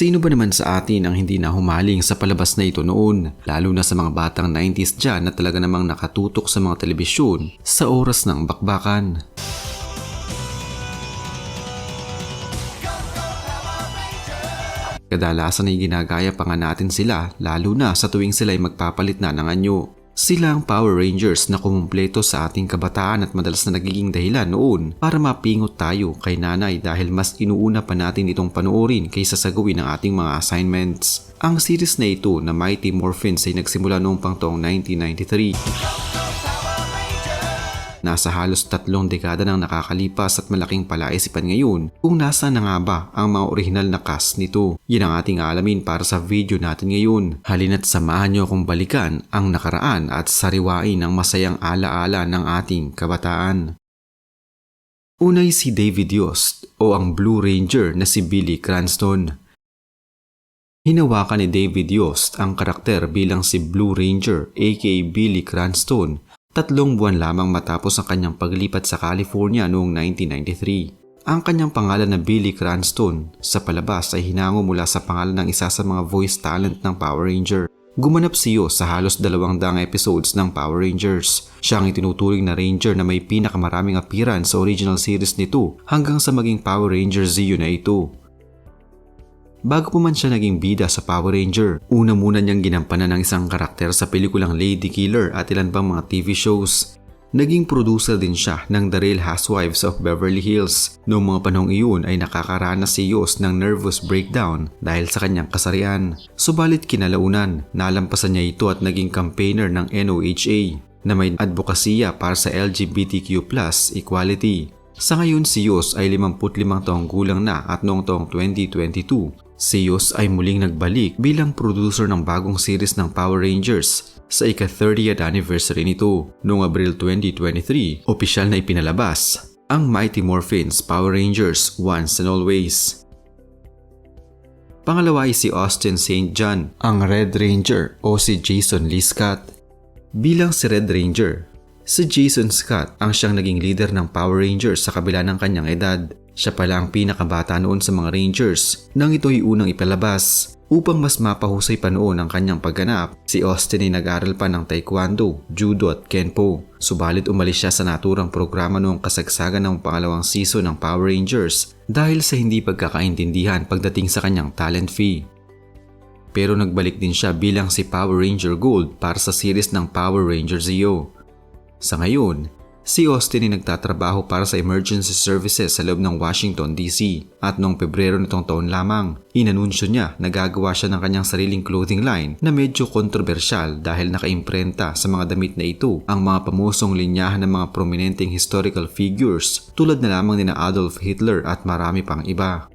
Sino ba naman sa atin ang hindi na humaling sa palabas na ito noon? Lalo na sa mga batang 90s dyan na talaga namang nakatutok sa mga telebisyon sa oras ng bakbakan. Kadalasan ay ginagaya pa nga natin sila lalo na sa tuwing sila ay magpapalit na ng anyo. Sila ang Power Rangers na kumumpleto sa ating kabataan at madalas na nagiging dahilan noon para mapingot tayo kay nanay dahil mas inuuna pa natin itong panoorin kaysa sa gawin ng ating mga assignments. Ang series na ito na Mighty Morphins ay nagsimula noong pang taong 1993. Nasa halos 3 dekada nang nakakalipas at malaking palaisipan ngayon kung nasa na nga ba ang mga orihinal na cast nito. Yan ang ating alamin para sa video natin ngayon. Halina't samahan nyo akong balikan ang nakaraan at sariwain ang masayang alaala ng ating kabataan. Unay si David Yost o ang Blue Ranger na si Billy Cranston. Hinawakan ni David Yost ang karakter bilang si Blue Ranger aka Billy Cranston 3 buwan lamang matapos ang kanyang paglipat sa California noong 1993. Ang kanyang pangalan na Billy Cranston sa palabas ay hinango mula sa pangalan ng isa sa mga voice talent ng Power Ranger. Gumanap si Yost sa halos 200 episodes ng Power Rangers. Siya ang itinuturing na Ranger na may pinakamaraming appearance sa original series nito hanggang sa maging Power Ranger Zeo na ito. Bago pa man siya naging bida sa Power Ranger, una muna niyang ginampanan ng isang karakter sa pelikulang Lady Killer at ilan pang mga TV shows. Naging producer din siya ng The Real Housewives of Beverly Hills. Noong mga panahong iyon ay nakakaranas si Yost ng nervous breakdown dahil sa kanyang kasarian. Subalit kinalaunan, nalampasan niya ito at naging campaigner ng NOHA na may advokasya para sa LGBTQ+ equality. Sa ngayon si Yost ay 55 taong gulang na at noong taong 2022, si Yost ay muling nagbalik bilang producer ng bagong series ng Power Rangers sa ika-30th anniversary nito. Noong Abril 2023, opisyal na ipinalabas ang Mighty Morphins Power Rangers Once and Always. Pangalawa ay si Austin St. John, ang Red Ranger o si Jason Lee Scott. Bilang si Red Ranger, si Jason Scott ang siyang naging leader ng Power Rangers sa kabila ng kanyang edad. Siya pala ang pinakabata noon sa mga Rangers nang ito'y unang ipalabas. Upang mas mapahusay pa noon ang kanyang pagganap, si Austin ay nag-aral pa ng Taekwondo, Judo at Kenpo. Subalit umalis siya sa naturang programa noong kasagsagan ng pangalawang season ng Power Rangers dahil sa hindi pagkakaintindihan pagdating sa kanyang talent fee. Pero nagbalik din siya bilang si Power Ranger Gold para sa series ng Power Ranger Zeo. Sa ngayon, si Austin ay nagtatrabaho para sa emergency services sa loob ng Washington, D.C. At noong Pebrero nitong taon lamang, inanunsyo niya na gagawa siya ng kanyang sariling clothing line na medyo kontrobersyal dahil nakaimprenta sa mga damit na ito ang mga pamusong linyahan ng mga prominenteng historical figures tulad na lamang nina Adolf Hitler at marami pang iba.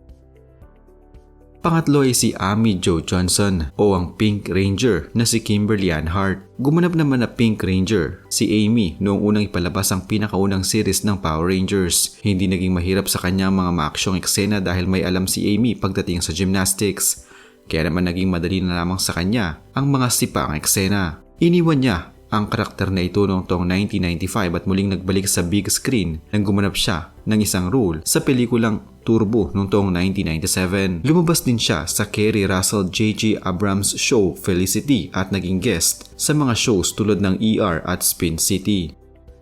Pangatlo ay si Amy Jo Johnson o ang Pink Ranger na si Kimberly Ann Hart. Gumanap naman na Pink Ranger si Amy noong unang ipalabas ang pinakaunang series ng Power Rangers. Hindi naging mahirap sa kanya ang mga maaksyong eksena dahil may alam si Amy pagdating sa gymnastics. Kaya naman naging madali na lamang sa kanya ang mga sipaang eksena. Iniwan niya ang karakter na ito noong taong 1995 at muling nagbalik sa big screen nang gumanap siya ng isang role sa pelikulang Turbo noong taong 1997. Lumabas din siya sa Kerry Russell J.J. Abrams show Felicity at naging guest sa mga shows tulad ng ER at Spin City.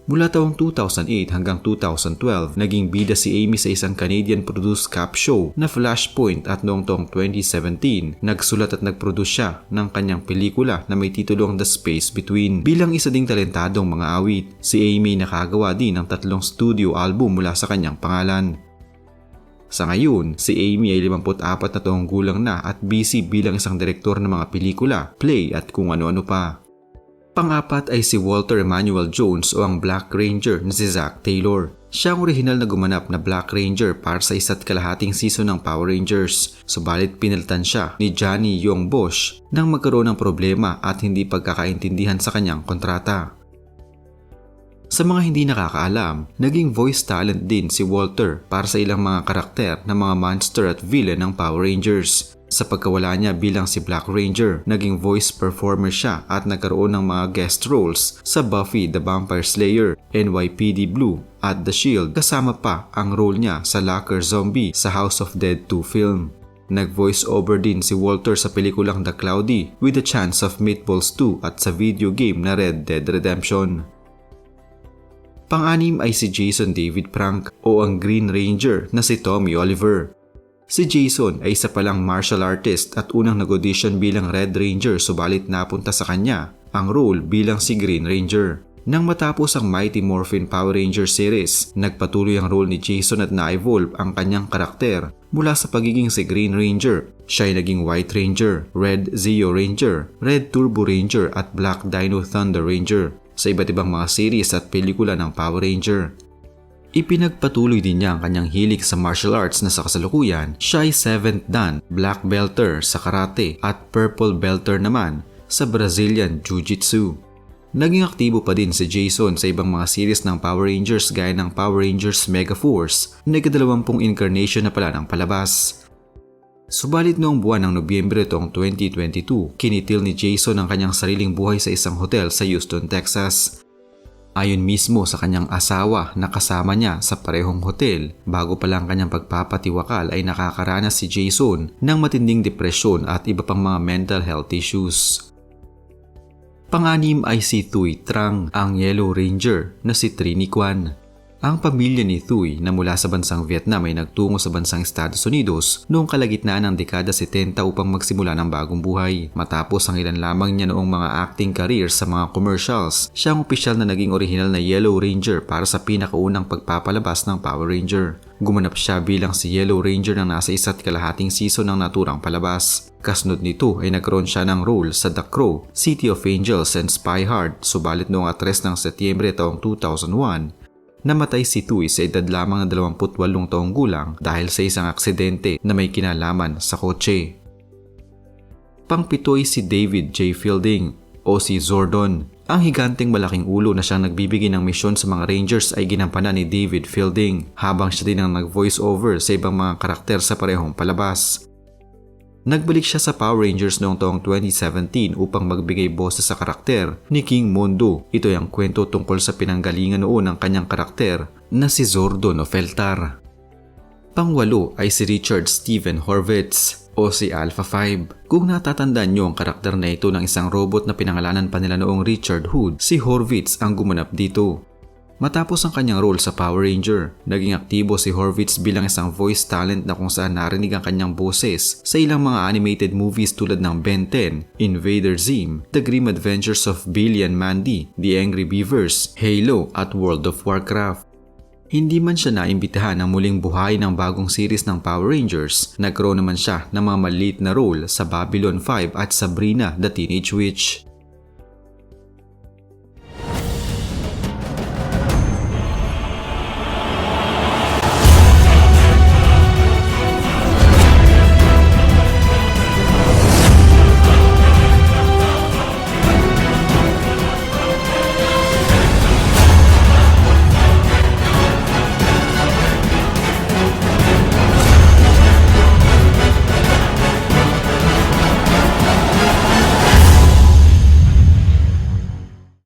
Mula taong 2008 hanggang 2012, naging bida si Amy sa isang Canadian-produced cop show na Flashpoint at noong taong 2017, nagsulat at nagproduce siya ng kanyang pelikula na may titulong The Space Between. Bilang isa ding talentadong mga awit, si Amy nakagawa din ng 3 studio album mula sa kanyang pangalan. Sa ngayon, si Amy ay 54 na taong gulang na at busy bilang isang direktor ng mga pelikula, play at kung ano-ano pa. Pang-apat ay si Walter Emmanuel Jones o ang Black Ranger na si Zack Taylor. Siya ang orihinal na gumanap na Black Ranger para sa 1.5 season ng Power Rangers. Subalit pinalitan siya ni Johnny Young Bosch nang magkaroon ng problema at hindi pagkakaintindihan sa kanyang kontrata. Sa mga hindi nakakaalam, naging voice talent din si Walter para sa ilang mga karakter na mga monster at villain ng Power Rangers. Sa pagkawala niya bilang si Black Ranger, naging voice performer siya at nagkaroon ng mga guest roles sa Buffy the Vampire Slayer, NYPD Blue at The Shield kasama pa ang role niya sa Locker Zombie sa House of Dead 2 film. Nag-voice over din si Walter sa pelikulang The Cloudy with a Chance of Meatballs 2 at sa video game na Red Dead Redemption. Pang-anim ay si Jason David Frank o ang Green Ranger na si Tommy Oliver. Si Jason ay isa palang martial artist at unang nag-audition bilang Red Ranger subalit napunta sa kanya ang role bilang si Green Ranger. Nang matapos ang Mighty Morphin Power Ranger series, nagpatuloy ang role ni Jason at na-evolve ang kanyang karakter mula sa pagiging si Green Ranger. Siya ay naging White Ranger, Red Zeo Ranger, Red Turbo Ranger at Black Dino Thunder Ranger sa iba't ibang mga series at pelikula ng Power Ranger. Ipinagpatuloy din niya ang kanyang hilig sa martial arts na sa kasalukuyan, siya ay 7th Dan, Black Belter sa Karate at Purple Belter naman sa Brazilian Jiu-Jitsu. Naging aktibo pa din si Jason sa ibang mga series ng Power Rangers gaya ng Power Rangers Mega Force na ika-20 incarnation na pala ng palabas. Subalit noong buwan ng Nobyembre taong 2022, kinitil ni Jason ang kanyang sariling buhay sa isang hotel sa Houston, Texas. Ayon mismo sa kanyang asawa na kasama niya sa parehong hotel, bago pa lang kanyang pagpapatiwakal ay nakakaranas si Jason ng matinding depresyon at iba pang mga mental health issues. Pang-anim ay si Thuy Trang, ang Yellow Ranger na si Trini Kwan. Ang pamilya ni Thuy na mula sa bansang Vietnam ay nagtungo sa bansang Estados Unidos noong kalagitnaan ng dekada 70 upang magsimula ng bagong buhay. Matapos ang ilan lamang niya noong mga acting career sa mga commercials, siya ang opisyal na naging orihinal na Yellow Ranger para sa pinakaunang pagpapalabas ng Power Ranger. Gumanap siya bilang si Yellow Ranger na nasa 1.5 season ng naturang palabas. Kasunod nito ay nagkaroon siya ng role sa The Crow, City of Angels and Spy Hard, subalit noong 3 ng Setyembre taong 2001, namatay si Thuy sa edad lamang ng 28 taong gulang dahil sa isang aksidente na may kinalaman sa kotse. Pang-7 ay si David J. Fielding o si Zordon. Ang higanteng malaking ulo na siyang nagbibigay ng misyon sa mga Rangers ay ginampanan ni David Fielding habang siya din ang nag-voice over sa ibang mga karakter sa parehong palabas. Nagbalik siya sa Power Rangers noong taong 2017 upang magbigay boses sa karakter ni King Mondo. Ito ay ang kwento tungkol sa pinanggalingan noon ng kanyang karakter na si Zordon o Feltar. Pang-8 ay si Richard Steven Horvitz o si Alpha 5. Kung natatandaan nyo ang karakter na ito ng isang robot na pinangalanan pa nila noong Richard Hood, si Horvitz ang gumanap dito. Matapos ang kanyang role sa Power Ranger, naging aktibo si Horvitz bilang isang voice talent na kung saan narinig ang kanyang boses sa ilang mga animated movies tulad ng Ben 10, Invader Zim, The Grim Adventures of Billy and Mandy, The Angry Beavers, Halo at World of Warcraft. Hindi man siya naimbitahan ng muling buhay ng bagong series ng Power Rangers, nagkaroon naman siya ng mga maliit na role sa Babylon 5 at Sabrina the Teenage Witch.